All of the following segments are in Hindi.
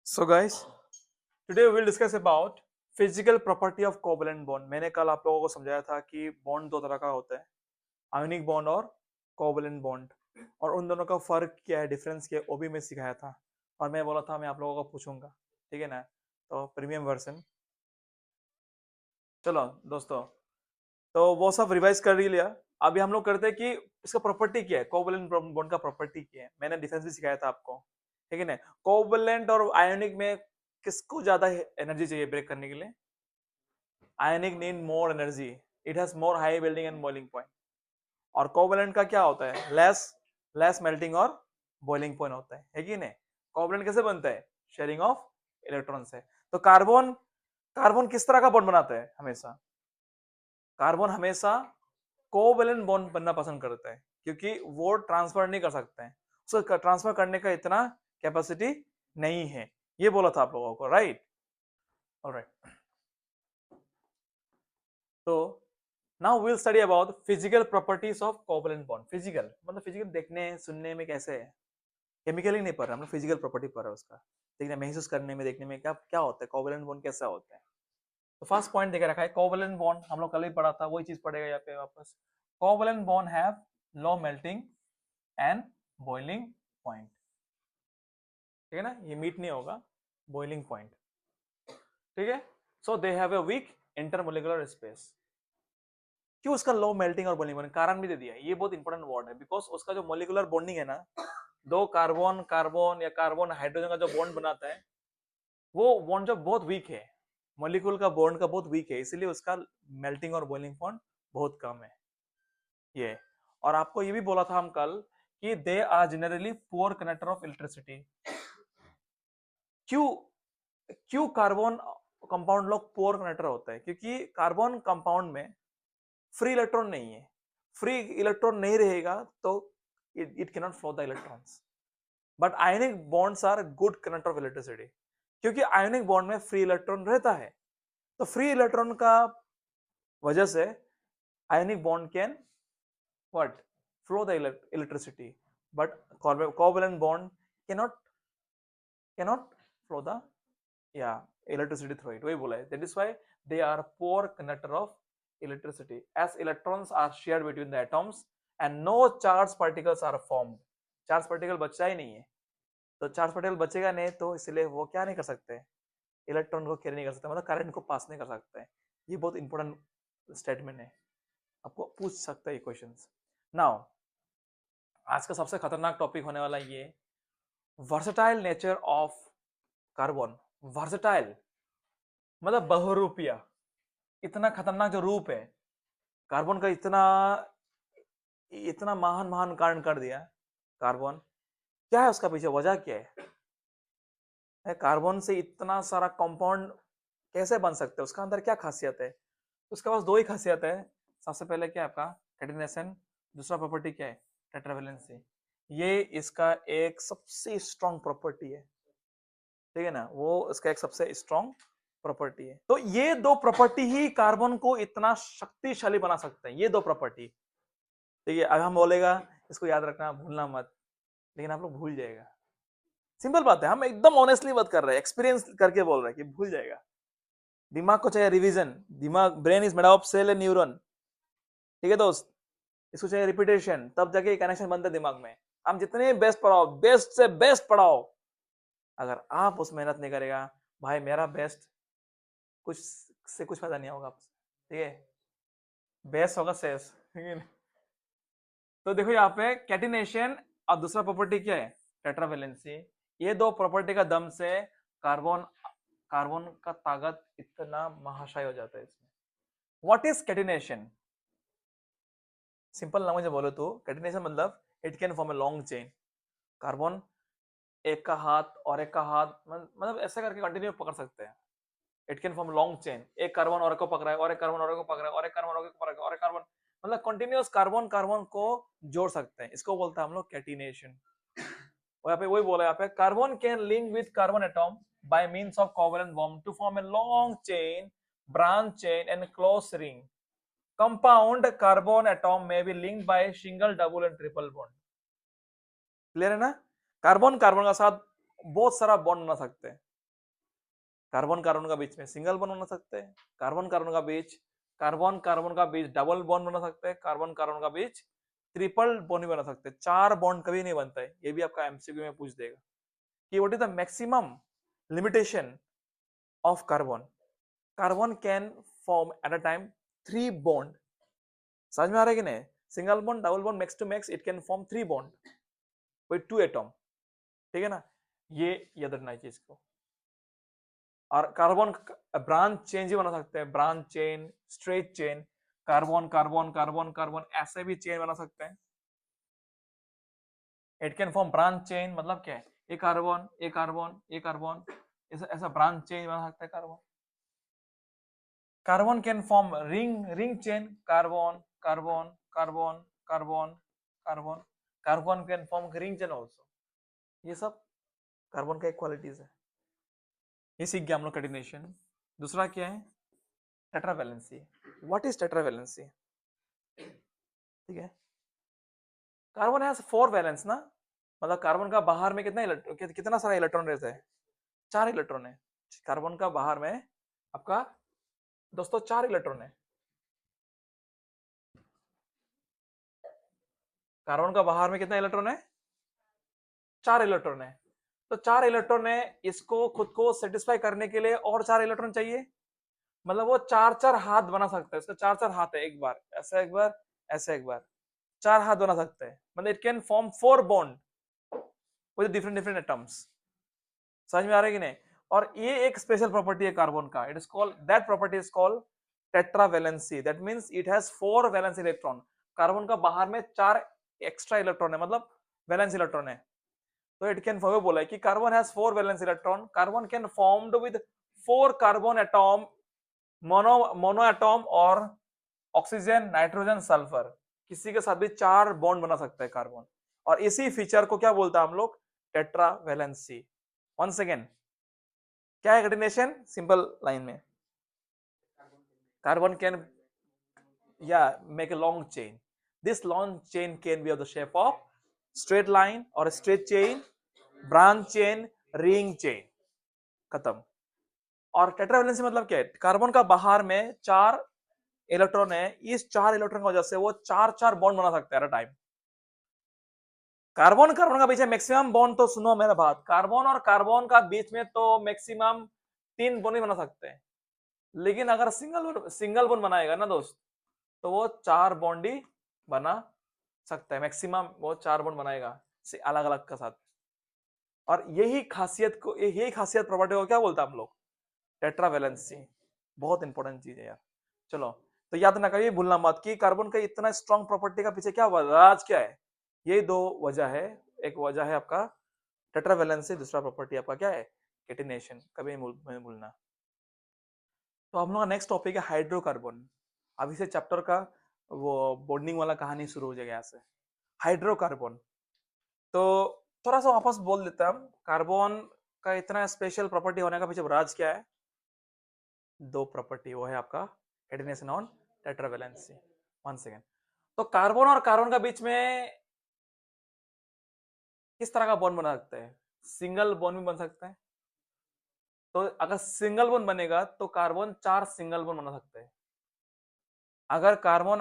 So guys, today we will discuss about physical property of covalent bond. मैंने कल आप लोगों को समझाया था कि बॉन्ड दो तरह का होता है, आयोनिक बॉन्ड और कोवलेंट बॉन्ड, और उन दोनों का फर्क क्या है, डिफरेंस क्या है, वो भी मैं सिखाया था। और मैं बोला था मैं आप लोगों को पूछूंगा, ठीक है ना। तो प्रीमियम वर्जन, चलो दोस्तों, तो वो सब रिवाइज कर ही लिया। अभी हम लोग करते हैं कि इसका प्रॉपर्टी क्या है, कोवलेंट बॉन्ड का प्रॉपर्टी क्या है। मैंने डिफरेंस भी सिखाया था आपको, ठीक है ना। कोवलेंट और आयोनिक में किसको ज्यादा एनर्जी चाहिए ब्रेक करने के लिए? आयनिक need more energy, it has more high building and boiling point. और कोवलेंट का क्या होता है? लेस लेस मेल्टिंग और बॉइलिंग पॉइंट होता है कि नहीं? कोवलेंट कैसे बनता है? शेयरिंग ऑफ इलेक्ट्रॉन से। तो कार्बन कार्बन किस तरह का बॉन्ड बनाता है? हमेशा कार्बन हमेशा कोवलेंट बॉन्ड बनना पसंद करता है, क्योंकि वो ट्रांसफर नहीं कर सकते हैं, उसको ट्रांसफर करने का इतना कैपेसिटी नहीं है। ये बोला था आप लोगों को, राइट? ऑलराइट, तो now will study about physical properties of covalent bond. Physical मतलब फिजिकल देखने सुनने में कैसे है, केमिकली नहीं पढ़ रहे हम लोग, फिजिकल प्रॉपर्टी पढ़ रहे हैं उसका। देखने महसूस करने में, देखने में क्या क्या होता है, कोवलेंट बॉन्ड कैसा होता है। तो फर्स्ट पॉइंट देखे रखा है, कोवलेंट बॉन्ड हम लोग कल ही पढ़ा था, वही चीज पढ़ेगा यहाँ पे वापस। Covalent bond have low melting and boiling point, ठीक है ना, ये मीट नहीं होगा, बॉइलिंग पॉइंट, ठीक है। So they have a weak intermolecular space. क्यों उसका लो मेल्टिंग और बॉन्डिंग? कारण भी दे दिया, ये बहुत इंपॉर्टेंट वर्ड है, बिकॉज उसका जो मोलिकुलर बॉन्डिंग है ना, दो कार्बन कार्बन या कार्बन हाइड्रोजन का जो बॉन्ड बनाता है, वो बॉन्ड जो बहुत वीक है, मोलिकुल का बॉन्ड का बहुत वीक है, इसीलिए उसका मेल्टिंग और बॉइलिंग पॉइंट बहुत कम है ये। और आपको ये भी बोला था हम कल कि they are generally poor conductor of electricity. क्यों क्यों कार्बन कंपाउंड लोग पुअर कंडक्टर होता है? क्योंकि कार्बन कंपाउंड में फ्री इलेक्ट्रॉन नहीं है। फ्री इलेक्ट्रॉन नहीं रहेगा तो it cannot flow the electrons. But ionic bonds are good conductor of electricity, क्योंकि आयनिक बॉन्ड में फ्री इलेक्ट्रॉन रहता है। तो फ्री इलेक्ट्रॉन का वजह से ionic bond can what flow the electricity, but covalent bond cannot cannot flow the या electricity through it, वही बोला है। that is why they are poor conductor of electricity, as electrons are shared between the atoms and no charged particles are formed। Charge particle बचा ही नहीं है, तो चार्ज पार्टिकल बचेगा नहीं, तो इसलिए वो क्या नहीं कर सकते, इलेक्ट्रॉन को कैरी नहीं कर सकते, मतलब करंट को पास नहीं कर सकते हैं। ये बहुत इंपॉर्टेंट स्टेटमेंट है, आपको पूछ सकता है ये क्वेश्चन। नाउ आज का सबसे खतरनाक टॉपिक होने वाला ये versatile nature of carbon. Versatile मतलब बहुरूपिया, इतना खतरनाक जो रूप है कार्बन का, इतना इतना महान महान कारण कर दिया कार्बन। क्या है उसका पीछे वजह क्या है कार्बन से इतना सारा कंपाउंड कैसे बन सकते हैं, उसका अंदर क्या खासियत है? उसके पास दो ही खासियत है। सबसे पहले क्या है आपका कैटिनेशन, दूसरा प्रॉपर्टी क्या है टेट्रावेलेंसी। ये इसका एक सबसे स्ट्रॉन्ग प्रॉपर्टी है, ठीक है ना, वो इसका एक सबसे स्ट्रॉन्ग प्रॉपर्टी है। तो ये दो प्रॉपर्टी ही कार्बन को इतना शक्तिशाली बना सकते हैं, ये दो प्रॉपर्टी। ठीक है, अब हम बोलेगा इसको याद रखना, भूलना मत, लेकिन आप लोग भूल जाएगा। सिंपल बात है, हम एकदम ऑनेस्टली बात कर रहे हैं, एक्सपीरियंस करके बोल रहे हैं कि भूल जाएगा। दिमाग को चाहिए रिवीजन, दिमाग, brain is made of cell and neuron, ठीक है दोस्त, इसको चाहिए रिपीटेशन, तब जाके कनेक्शन बनता है दिमाग में। हम जितने बेस्ट पढ़ाओ, बेस्ट से बेस्ट पढ़ाओ, अगर आप उस मेहनत नहीं करेगा, भाई मेरा बेस्ट कुछ से कुछ फायदा नहीं होगा आपसे, ठीक है, बेस्ट होगा शेष, ठीक है। तो देखो यहाँ पे कैटिनेशन और दूसरा प्रॉपर्टी क्या है टेट्रावेलेंसी। ये दो प्रॉपर्टी का दम से कार्बन कार्बन का ताकत इतना महाशय हो जाता है इसमें। What is catenation? Simple language में बोलो तो कैटिनेशन मतलब it can form a long chain. Carbon एक का हाथ और एक का हाथ मतलब ऐसा करके कंटिन्यू पकड़ सकते हैं। It can form long chain, एक कार्बन और को पकड़ा है, और एक कार्बन और को पकड़ा है, और एक कार्बन और को पकड़ा है, और एक कार्बन, मतलब कंटिन्यूअस कार्बन कार्बन को जोड़ सकते हैं, इसको बोलते हैं हम लोग कैटिनेशन। यहाँ पे वही बोला, यहाँ पे carbon can link with carbon atom by means of covalent bond to form a long chain, branch chain and close ring. Compound carbon atom में be linked by single, double and triple bond. Clear है ना? कार्बन कार्बन का साथ बहुत सारा बॉन्ड बना सकते हैं, कार्बन कार्बन का बीच में सिंगल बॉन्ड बना सकते हैं, कार्बन कार्बन का बीच कार्बन कार्बन का बीच डबल बॉन्ड बना सकते हैं, कार्बन कार्बन का बीच ट्रिपल बॉन्ड भी बना सकते हैं। 4 बॉन्ड कभी नहीं बनता है, ये भी आपका एमसीक्यू में पूछ देगा कि what is the maximum limitation of carbon. Carbon can form at a time 3 bond. समझ में आ रहा है कि नहीं? Single bond double bond max two max it can form 3 bond with 2 atom. ठीक है ना, ये याद रखना है चीज को। और कार्बन ब्रांच चेन भी बना सकते हैं, branch chain, straight chain, carbon carbon carbon carbon ऐसे भी चेन बना सकते हैं। It can form branch chain, मतलब क्या है, एक कार्बन एक कार्बन एक कार्बन, ऐसा ऐसा ब्रांच चेन बना सकता है carbon. Carbon can form ring chain, carbon carbon carbon carbon carbon, carbon can form ring chain also. ये सब कार्बन का एक क्वालिटीज है। ये सीख गया हम लोग कोऑर्डिनेशन। दूसरा क्या है, टेट्रावैलेंसी। What is tetravalency? ठीक है, कार्बन हैज 4 वैलेंस ना, मतलब कार्बन का बाहर में कितना सारा इलेक्ट्रॉन रहता है? 4 इलेक्ट्रॉन है कार्बन का बाहर में आपका दोस्तों, 4 इलेक्ट्रॉन है। कार्बन का बाहर में कितना इलेक्ट्रॉन है? 4 इलेक्ट्रॉन है। तो 4 इलेक्ट्रॉन है, इसको खुद को सेटिस्फाई करने के लिए और 4 इलेक्ट्रॉन चाहिए, मतलब वो 4 हाथ बना सकता है। इसका 4 हाथ है, एक बार ऐसा, एक बार ऐसा, एक बार 4 हाथ बना सकते हैं, मतलब it can form 4 bond with different different atoms. समझ में आ रहा है कि नहीं? और ये एक स्पेशल प्रॉपर्टी है कार्बन का, it is called, that property is called tetravalency. That means it has 4 valence electron. Carbon का बाहर में 4 एक्स्ट्रा इलेक्ट्रॉन है, मतलब वैलेंस इलेक्ट्रॉन है। तो इट कैन फॉर्म, बोला है कि carbon has 4 valence electron. Carbon can formed with 4 carbon atom, mono atom और ऑक्सीजन, नाइट्रोजन, सल्फर, किसी के साथ भी 4 बॉन्ड बना सकता है कार्बन। और इसी फीचर को क्या बोलता है हम लोग? टेट्रावैलेंसी। वंस अगेन, क्या है कोऑर्डिनेशन? सिंपल लाइन में, carbon can make a long chain. This long chain can be of the shape of straight line or a straight chain, branch chain, ring chain, खत्म। और टेट्रावैलेंसी मतलब क्या है? कार्बन का बाहर में 4 इलेक्ट्रॉन है, इस 4 इलेक्ट्रॉन की वजह से वो 4 बॉन्ड बना सकते हैं टाइम। कार्बन कार्बन का बीच में मैक्सिमम बॉन्ड, तो सुनो मेरा बात, कार्बन और कार्बन का बीच में तो मैक्सिमम 3 बॉन्ड ही बना सकते हैं। लेकिन अगर सिंगल बॉन्ड बनाएगा ना दोस्त, तो वो 4 बॉन्ड ही बना सकता है, मैक्सिमम वो 4 बॉन्ड बनाएगा अलग अलग का साथ। और यही खासियत प्रॉपर्टी को क्या बोलता है हम लोग? टेट्रावैलेंसी। बहुत इंपॉर्टेंट चीज है यार। चलो, तो याद ना करिए, भूलना मत कि कार्बन का इतना स्ट्रॉन्ग प्रॉपर्टी का पीछे क्या राज क्या है। ये 2 वजह है, एक वजह है आपका टेट्रावैलेंसी, दूसरा प्रॉपर्टी आपका क्या है? केटिनेशन। कभी नहीं भूलना। तो हम लोग का नेक्स्ट टॉपिक है हाइड्रोकार्बन। अभी से चैप्टर का वो बॉन्डिंग वाला कहानी शुरू हो जाएगा यहाँ से। हाइड्रोकार्बन, तो थोड़ा सा वापस बोल देता हूँ, कार्बन का इतना स्पेशल प्रॉपर्टी होने का पीछे राज क्या है? 2 प्रॉपर्टी, वो है आपका एडिनेशन ऑन टेट्रावैलेंसी। One second. तो कार्बन और कार्बन का बीच में किस तरह का बॉन्ड बना सकते हैं? सिंगल बॉन्ड भी बन सकता है। तो अगर सिंगल बॉन्ड बनेगा तो कार्बन 4 सिंगल बॉन्ड बना सकते हैं। अगर कार्बन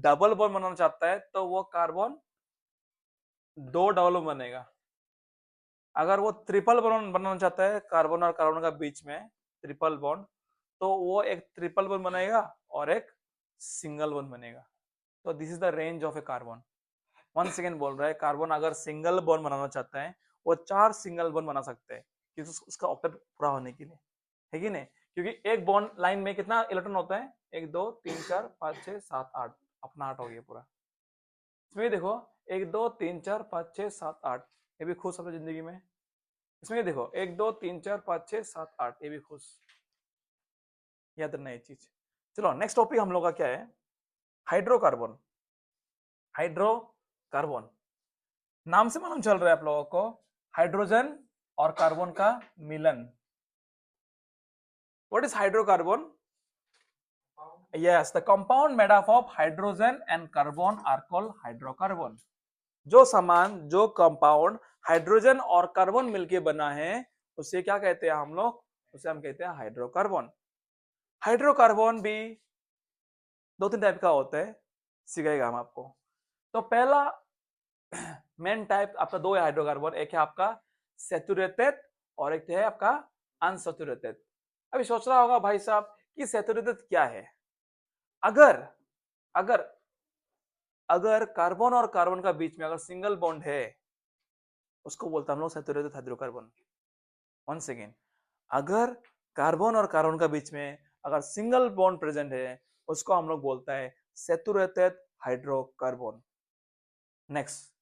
डबल बॉन्ड बनाना चाहता है तो वो कार्बन 2 डबल बॉन्ड बनेगा। अगर वो ट्रिपल बॉन्ड बनाना चाहता है कार्बन और कार्बन का बीच में ट्रिपल बॉन्ड, तो वो एक ट्रिपल बॉन्ड बनाएगा और एक सिंगल बॉन्ड बनेगा। तो this is the range of A carbon. One second बोल रहा है, कार्बन अगर सिंगल बॉन्ड बनाना चाहता है वो 4 सिंगल बॉन्ड बना सकते हैं, क्योंकि उसका ऑक्टेट पूरा होने के लिए, है कि नहीं? क्योंकि एक बॉन्ड लाइन में कितना इलेक्ट्रॉन होता है? 1 2 3 4 5 6 7 8, अपना 8 हो गया पूरा। इसमें देखो 1 2 3 4 5 6 7 8, ये भी खुश अपनी जिंदगी में। इसमें देखो 1 2 3 4 5 6 7 8, ये भी खुश। याद रखना ये चीज। चलो, नेक्स्ट टॉपिक हम लोग का क्या है? हाइड्रोकार्बन। हाइड्रोकार्बन नाम से मालूम चल रहा है आप लोगों को, हाइड्रोजन और कार्बन का मिलन। What is hydrocarbon? Yes, the compound made up of hydrogen and carbon are called hydrocarbon. जो कंपाउंड हाइड्रोजन और कार्बन मिलके बना है उसे क्या कहते हैं हम लोग? उसे हम कहते हैं हाइड्रोकार्बन। हाइड्रोकार्बन भी 2-3 टाइप का होता है, सिखाएगा हम आपको। तो पहला मेन टाइप आपका 2 है हाइड्रोकार्बन, एक है आपका सैचुरेटेड और एक है आपका अनसैचुरेटेड। अभी सोच रहा होगा भाई साहब कि सैचुरेटेड क्या है। अगर अगर अगर कार्बन और कार्बन का बीच में अगर सिंगल बॉन्ड है, उसको बोलते हैं हम लोग सैचुरेटेड हाइड्रोकार्बन। वंस अगेन, अगर कार्बन और कार्बन का बीच में अगर सिंगल बॉन्ड प्रेजेंट है, उसको हम लोग बोलता है सैचुरेटेड हाइड्रोकार्बन। नेक्स्ट,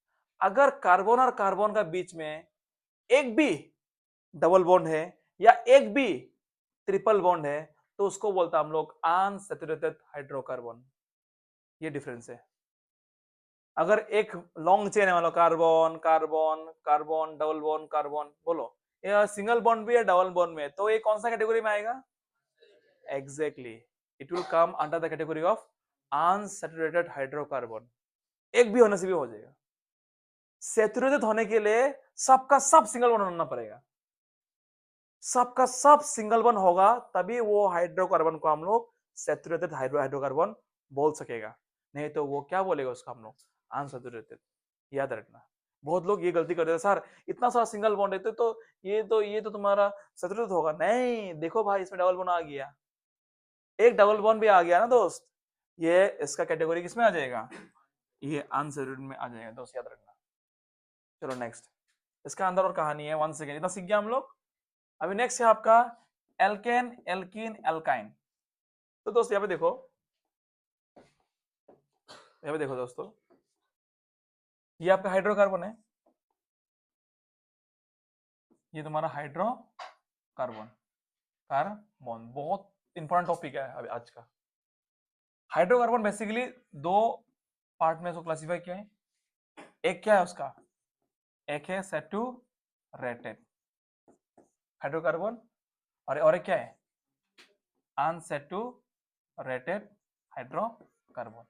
अगर कार्बन और कार्बन का बीच में एक भी डबल बॉन्ड है या एक भी ट्रिपल बॉन्ड है, तो उसको बोलता हम लोग अनसैचुरेटेड हाइड्रोकार्बन। ये डिफरेंस है। अगर एक लॉन्ग चेन है, मतलब carbon carbon carbon double bond carbon, बोलो ये सिंगल बॉन्ड भी है डबल बॉन्ड में, तो ये कौन सा कैटेगरी में आएगा? Exactly, it will come under the category of unsaturated hydrocarbon. एक भी होने से भी हो जाएगा। सैचुरेटेड होने के लिए सबका सब सिंगल बॉन्ड होना पड़ेगा, सबका सब सिंगल बॉन्ड होगा तभी वो हाइड्रोकार्बन को हम लोग सैचुरेटेड हाइड्रोकार्बन बोल सकेगा, नहीं तो वो क्या बोलेगा उसका हम लोग अनसैचुरेटेड। याद रखना, बहुत लोग ये गलती करते हैं, सर इतना सारा सिंगल बॉन्ड है तो ये तो तुम्हारा सैचुरेटेड होगा। नहीं, देखो भाई इसमें डबल बॉन्ड आ गया, एक डबल बॉन्ड भी आ गया ना दोस्त, ये इसका कैटेगरी किसमें आ जाएगा? ये अनसैचुरेटेड में आ जाएगा दोस्त, याद रखना। चलो नेक्स्ट, इसका अंदर और कहानी है। 1 सेकेंड, इतना सीख गया हम लोग। अभी नेक्स्ट है आपका एल्केन एल्कीन एल्काइन। तो दोस्त यहाँ पे देखो, यहाँ पे देखो दोस्तों, ये आपका हाइड्रोकार्बन है, ये तुम्हारा हाइड्रोकार्बन कार्बन। बहुत इंपॉर्टेंट टॉपिक है अभी आज का। हाइड्रोकार्बन बेसिकली 2 पार्ट में इसको क्लासिफाई किया है। एक क्या है उसका, एक है सैचुरेटेड हाइड्रोकार्बन और एक क्या है अनसैचुरेटेड हाइड्रोकार्बन।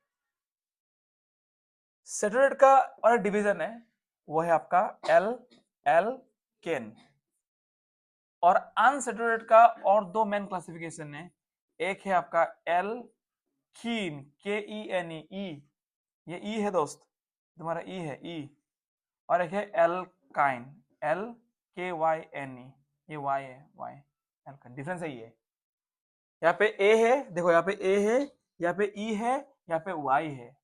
सैचुरेटेड का और डिवीजन है, वो है आपका एल्केन। और अनसैचुरेटेड का और 2 मेन क्लासिफिकेशन है, एक है आपका एल्कीन KENE, ये ई है दोस्त, तुम्हारा ई है ई, और एक है एल्काइन LKYNE, ये वाई है वाई। एल्काइन डिफरेंस है ये, यहाँ पे ए है, देखो यहाँ पे ए है, यहाँ पे ई है, यहाँ पे वाई है।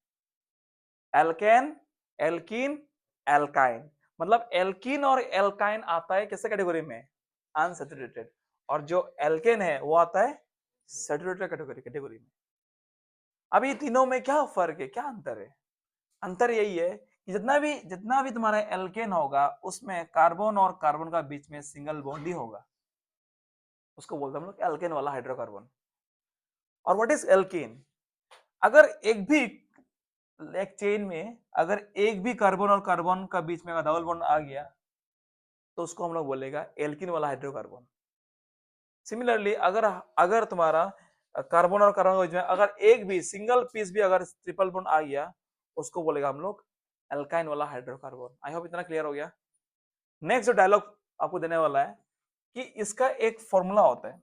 एल्केन एल्कीन एल्काइन, मतलब एल्कीन और एल्काइन आता है किस कैटेगरी में? अनसैचुरेटेड। और जो एल्केन है वो आता है सैचुरेटेड कैटेगरी में। अब ये तीनों में क्या फर्क है, क्या अंतर है? अंतर यही है कि जितना भी तुम्हारा एल्केन होगा उसमें कार्बन और कार्बन का बीच में सिंगल बॉन्ड ही होगा, उसको बोलते हैं हम लोग एल्केन वाला हाइड्रोकार्बन। और व्हाट इज एल्केन? अगर एक चेन में अगर एक भी कार्बन और कार्बन का बीच में डबल बॉन्ड आ गया, तो उसको हम लोग बोलेगा एल्किन वाला हाइड्रोकार्बन। सिमिलरली अगर तुम्हारा कार्बन और कार्बन के बीच में अगर एक भी सिंगल पीस भी अगर ट्रिपल बॉन्ड आ गया, उसको बोलेगा हम लोग एल्काइन वाला हाइड्रोकार्बन। आई होप इतना क्लियर हो गया। नेक्स्ट जो डायलॉग आपको देने वाला है कि इसका एक फॉर्मूला होता है,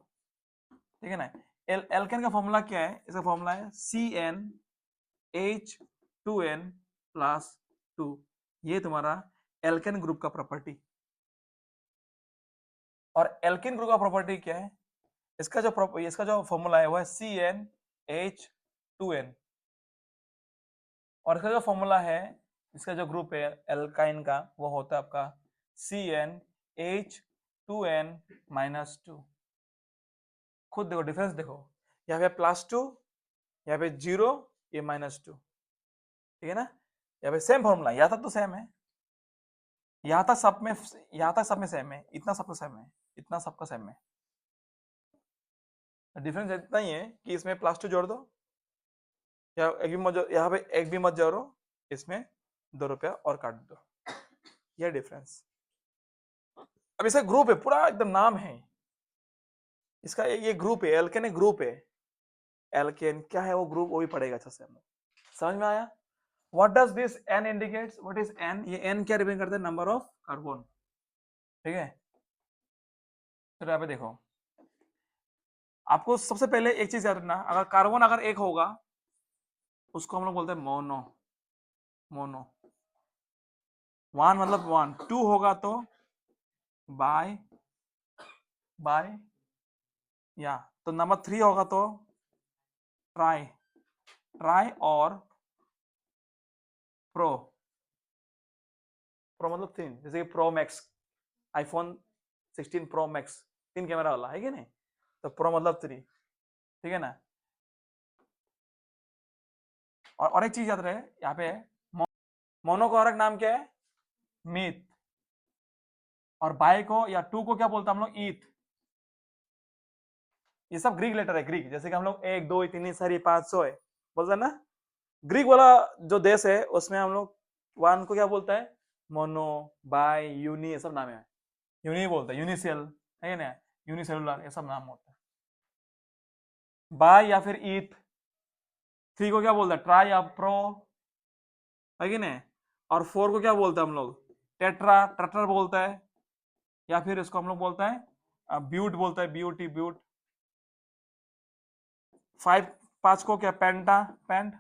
ठीक है ना। एल्केन का फॉर्मूला क्या है? इसका फॉर्मूला है CnH2n+2। ये तुम्हारा एल्केन ग्रुप का प्रॉपर्टी। और एल्केन ग्रुप का प्रॉपर्टी क्या है? इसका जो फॉर्मूला है वो है CnH2n। और इसका जो फॉर्मूला है, इसका जो ग्रुप है एल्काइन का, वो होता है आपका CnH2n-2। खुद देखो डिफरेंस, देखो यहाँ पे +2, यहाँ पे 0, ये -2, ठीक है ना। यहाँ पे सेम फॉर्मूला, यहाँ तक तो सेम है, यहाँ तक सब में सेम है, इतना सबका सेम है, इतना सबका सेम है। डिफरेंस इतना ही है कि इसमें +2 जोड़ दो, या एक भी मत, यहाँ पे एक भी मत जोड़ो, इसमें 2 रुपया और काट दो, यह डिफरेंस। अब इसका ग्रुप है पूरा एकदम नाम है इसका, ये ग्रुप है एल्केन, एक ग्रुप है एल्केन। क्या है वो ग्रुप, वो भी पढ़ेगा अच्छा से हम लोग। समझ में आया? What does this N indicates? What is N? ये N क्या रिप्रेजेंट करता है? नंबर ऑफ कार्बन, ठीक है। फिर यहाँ पे देखो, आपको सबसे पहले एक चीज याद रखना, अगर कार्बन अगर एक होगा उसको हम लोग बोलते हैं मोनो। मोनो वन मतलब वन, टू होगा तो बाय, बाय, या तो नंबर थ्री होगा तो ट्राई, ट्राई और प्रो। प्रो मतलब तीन, जैसे कि pro max, iPhone 16 pro max 3 camera वाला है कि नहीं, तो प्रो मतलब 3, ठीक है ना। और एक चीज याद रहे यहाँ पे, मोनो का और एक नाम क्या है, मीथ। और बाय को या टू को क्या बोलते हैं हम लोग, ईथ। ये सब ग्रीक लेटर है, ग्रीक, जैसे कि हम लोग एक दो तीन सारी 500 है बोलते हैं ना, ग्रीक वाला जो देश है उसमें हम लोग वन को क्या बोलता है, मोनो, बाय, यूनी, ये सब नाम है। यूनी बोलते हैं, यूनिसेल है ना, यूनिसेलुलर, ये सब नाम होता है। बाय या फिर ईथ। थ्री को क्या बोलता है, ट्राई या प्रो, है कि नहीं। और फोर को क्या बोलते हैं हम लोग, टेट्रा, ट्रटर बोलता है, या फिर इसको हम लोग बोलते हैं ब्यूट बोलता है, ब्यूटी, ब्यूट। फाइव, पांच को क्या, पेंटा, पेंट।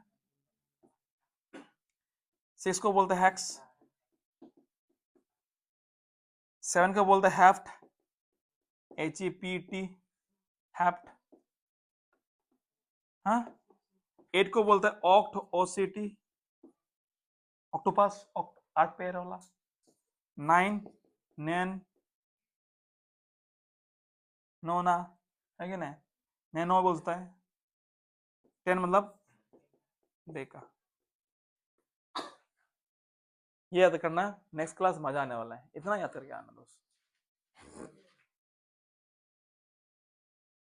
सिक्स को बोलते हैं हेक्स। सेवन को बोलते हैं हेफ्ट, HEPT, हेप्ट। हाँ, एट को बोलते हैं ऑक्ट, OCT, ऑक्टोपस, 8 पैर वाला। नाइन, नैन, नोना, है कि नहीं, नैनो बोलता है। 10 मतलब देखा। ये याद करना, नेक्स्ट क्लास मजा आने वाला है, इतना याद करके आना दोस्त।